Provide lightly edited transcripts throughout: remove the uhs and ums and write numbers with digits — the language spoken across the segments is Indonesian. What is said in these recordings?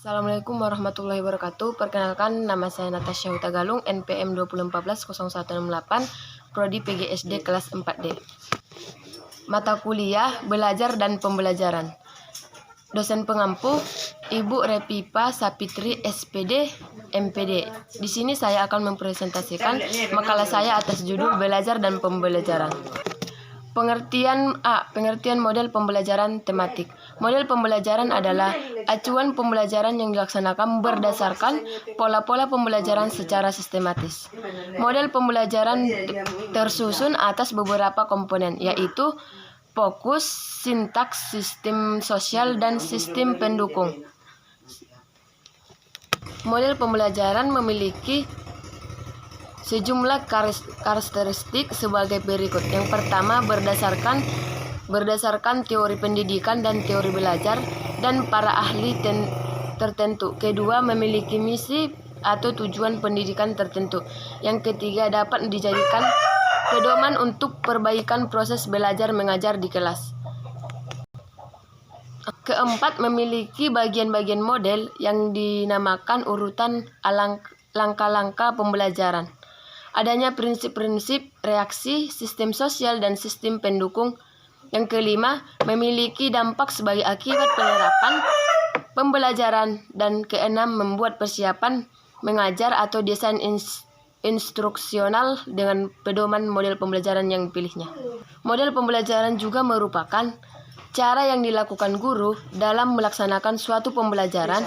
Assalamualaikum warahmatullahi wabarakatuh. Perkenalkan, nama saya Natasha Hutagalung, NPM 2014-0168, Prodi PGSD kelas 4D. Mata kuliah, belajar dan pembelajaran. Dosen pengampu, Ibu Repipa Sapitri, SPD, MPD. Di sini saya akan mempresentasikan makalah saya atas judul Belajar dan Pembelajaran. Pengertian A. Pengertian model pembelajaran tematik. Model pembelajaran adalah acuan pembelajaran yang dilaksanakan berdasarkan pola-pola pembelajaran secara sistematis. Model pembelajaran tersusun atas beberapa komponen, yaitu fokus, sintaks, sistem sosial, dan sistem pendukung. Model pembelajaran memiliki sejumlah karakteristik sebagai berikut. Yang pertama, berdasarkan teori pendidikan dan teori belajar dan para ahli tertentu. Kedua, memiliki misi atau tujuan pendidikan tertentu. Yang ketiga, dapat dijadikan pedoman untuk perbaikan proses belajar mengajar di kelas. Keempat, memiliki bagian-bagian model yang dinamakan urutan langkah-langkah pembelajaran. Adanya prinsip-prinsip, reaksi, sistem sosial, dan sistem pendukung. Yang kelima, memiliki dampak sebagai akibat penerapan pembelajaran. Dan keenam, membuat persiapan mengajar atau desain instruksional dengan pedoman model pembelajaran yang dipilihnya. Model pembelajaran juga merupakan cara yang dilakukan guru dalam melaksanakan suatu pembelajaran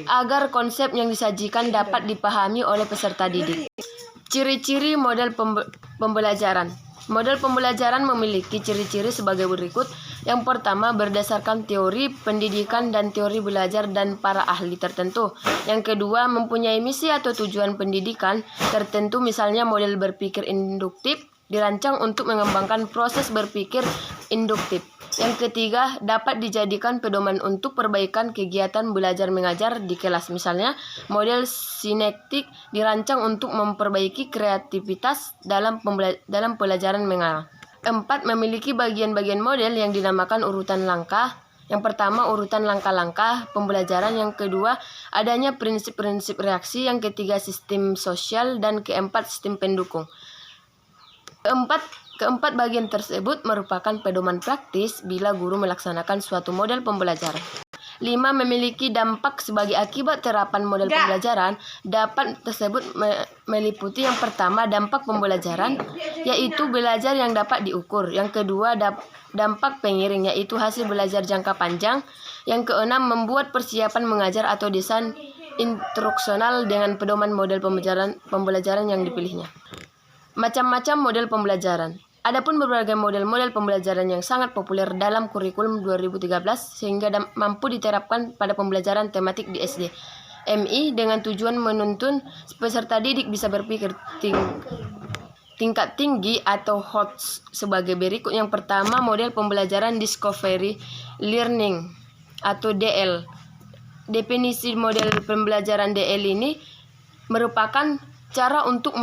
agar konsep yang disajikan dapat dipahami oleh peserta didik. Ciri-ciri model pembelajaran. Model pembelajaran memiliki ciri-ciri sebagai berikut. Yang pertama, berdasarkan teori pendidikan dan teori belajar dan para ahli tertentu. Yang kedua, mempunyai misi atau tujuan pendidikan tertentu, misalnya model berpikir induktif dirancang untuk mengembangkan proses berpikir induktif. Yang ketiga, dapat dijadikan pedoman untuk perbaikan kegiatan belajar mengajar di kelas. Misalnya, model sinektik dirancang untuk memperbaiki kreativitas dalam pelajaran mengajar. 4. Memiliki bagian-bagian model yang dinamakan urutan langkah. Yang pertama, urutan langkah-langkah pembelajaran. Yang kedua, adanya prinsip-prinsip reaksi. Yang ketiga, sistem sosial. Dan keempat, sistem pendukung. Keempat bagian tersebut merupakan pedoman praktis bila guru melaksanakan suatu model pembelajaran. 5. Memiliki dampak sebagai akibat terapan model pembelajaran. Dampak tersebut meliputi yang pertama, dampak pembelajaran, yaitu belajar yang dapat diukur. Yang kedua, dampak pengiring, yaitu hasil belajar jangka panjang. Yang keenam, membuat persiapan mengajar atau desain instruksional dengan pedoman model pembelajaran yang dipilihnya. Macam-macam model pembelajaran. Adapun berbagai model-model pembelajaran yang sangat populer dalam kurikulum 2013 sehingga mampu diterapkan pada pembelajaran tematik di SD MI dengan tujuan menuntun peserta didik bisa berpikir tingkat tinggi atau HOTS sebagai berikut. Yang pertama, model pembelajaran Discovery Learning atau DL. Definisi model pembelajaran DL ini merupakan cara untuk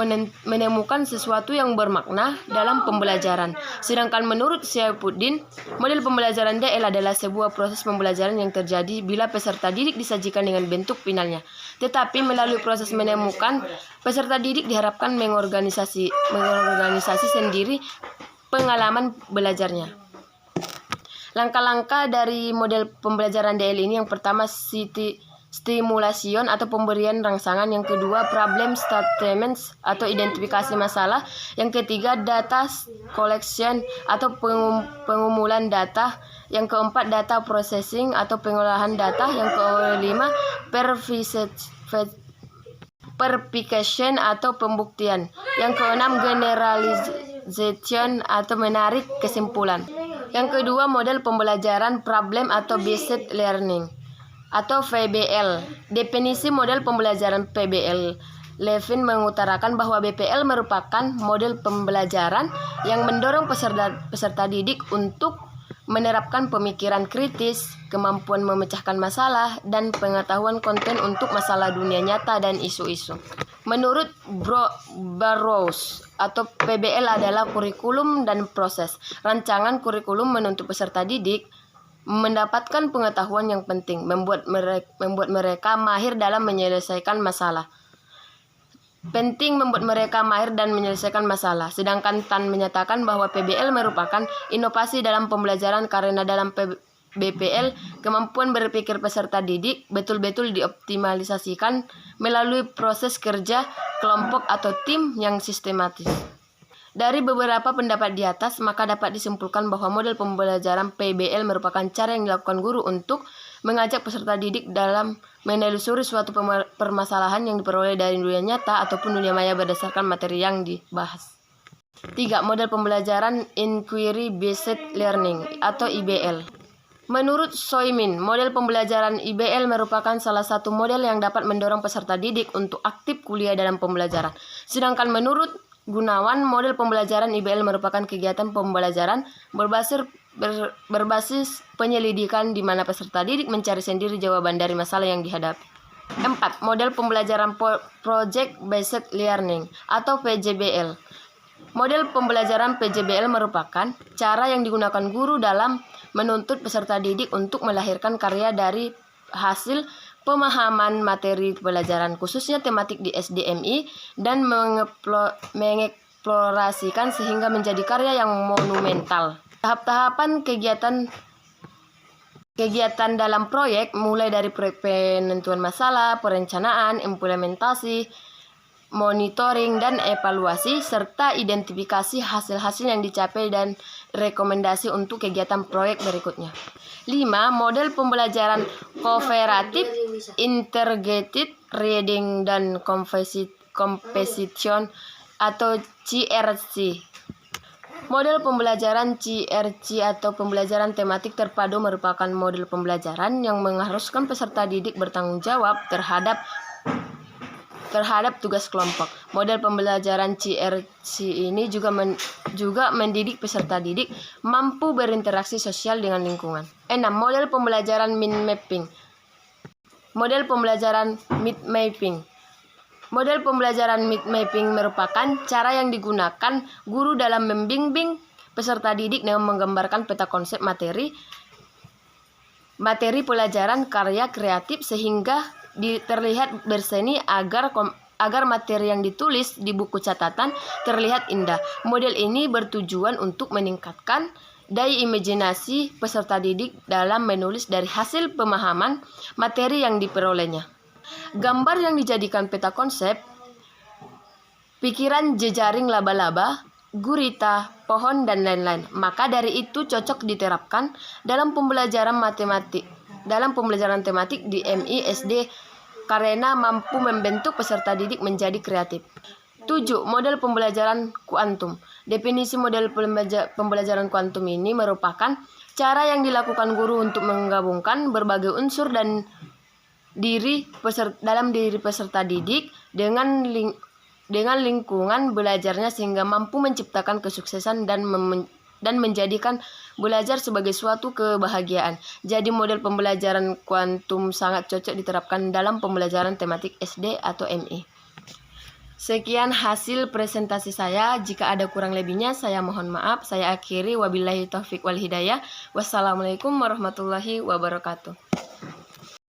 menemukan sesuatu yang bermakna dalam pembelajaran. Sedangkan menurut Syafuddin, model pembelajaran DL adalah sebuah proses pembelajaran yang terjadi bila peserta didik disajikan dengan bentuk finalnya. Tetapi melalui proses menemukan, peserta didik diharapkan mengorganisasi sendiri pengalaman belajarnya. Langkah-langkah dari model pembelajaran DL ini, yang pertama, stimulation atau pemberian rangsangan. Yang kedua, problem statements atau identifikasi masalah. Yang ketiga, data collection atau pengumpulan data. Yang keempat, data processing atau pengolahan data. Yang kelima, verification atau pembuktian. Yang keenam, generalization atau menarik kesimpulan. Yang kedua, model pembelajaran problem atau based learning atau PBL. Definisi model pembelajaran PBL. Levin mengutarakan bahwa BPL merupakan model pembelajaran yang mendorong peserta didik untuk menerapkan pemikiran kritis, kemampuan memecahkan masalah, dan pengetahuan konten untuk masalah dunia nyata dan isu-isu. Menurut Burroughs atau PBL adalah kurikulum dan proses. Rancangan kurikulum menuntut peserta didik mendapatkan pengetahuan yang penting, membuat mereka mahir dalam menyelesaikan masalah. Penting membuat mereka mahir dan menyelesaikan masalah. Sedangkan Tan menyatakan bahwa PBL merupakan inovasi dalam pembelajaran karena dalam BPL, kemampuan berpikir peserta didik betul-betul dioptimalisasikan melalui proses kerja kelompok atau tim yang sistematis. Dari beberapa pendapat di atas, maka dapat disimpulkan bahwa model pembelajaran PBL merupakan cara yang dilakukan guru untuk mengajak peserta didik dalam menelusuri suatu permasalahan yang diperoleh dari dunia nyata ataupun dunia maya berdasarkan materi yang dibahas. 3. Model pembelajaran Inquiry Based Learning atau IBL. Menurut Soimin, model pembelajaran IBL merupakan salah satu model yang dapat mendorong peserta didik untuk aktif kuliah dalam pembelajaran. Sedangkan menurut Gunawan, model pembelajaran IBL merupakan kegiatan pembelajaran berbasis penyelidikan di mana peserta didik mencari sendiri jawaban dari masalah yang dihadapi. 4. Model pembelajaran Project Based Learning atau PJBL. Model pembelajaran PJBL merupakan cara yang digunakan guru dalam menuntut peserta didik untuk melahirkan karya dari hasil pemahaman materi pelajaran, khususnya tematik di SDMI, dan mengeksplorasikan sehingga menjadi karya yang monumental. Tahap-tahapan kegiatan dalam proyek mulai dari proyek penentuan masalah, perencanaan, implementasi, monitoring dan evaluasi, serta identifikasi hasil-hasil yang dicapai dan rekomendasi untuk kegiatan proyek berikutnya. 5. Model pembelajaran Cooperative Integrated Reading dan Composition atau CRC. Model pembelajaran CRC atau pembelajaran tematik terpadu merupakan model pembelajaran yang mengharuskan peserta didik bertanggung jawab terhadap tugas kelompok. Model pembelajaran CRC ini juga mendidik peserta didik mampu berinteraksi sosial dengan lingkungan. 6. Model pembelajaran Mind-Mapping. Model pembelajaran Mind-Mapping. Model pembelajaran Mind-Mapping merupakan cara yang digunakan guru dalam membimbing peserta didik dengan menggambarkan peta konsep materi pelajaran karya kreatif sehingga terlihat berseni agar materi yang ditulis di buku catatan terlihat indah. Model ini bertujuan untuk meningkatkan daya imajinasi peserta didik dalam menulis dari hasil pemahaman materi yang diperolehnya. Gambar yang dijadikan peta konsep, pikiran jejaring laba-laba, gurita, pohon, dan lain-lain. Maka dari itu cocok diterapkan dalam pembelajaran tematik di MI SD karena mampu membentuk peserta didik menjadi kreatif. 7. Model pembelajaran kuantum. Definisi model pembelajaran kuantum ini merupakan cara yang dilakukan guru untuk menggabungkan berbagai unsur dalam diri peserta didik dengan lingkungan belajarnya sehingga mampu menciptakan kesuksesan dan menjadikan belajar sebagai suatu kebahagiaan. Jadi model pembelajaran kuantum sangat cocok diterapkan dalam pembelajaran tematik SD atau MI. Sekian hasil presentasi saya. Jika ada kurang lebihnya saya mohon maaf. Saya akhiri, wabillahi taufik wal hidayah. Wassalamualaikum warahmatullahi wabarakatuh.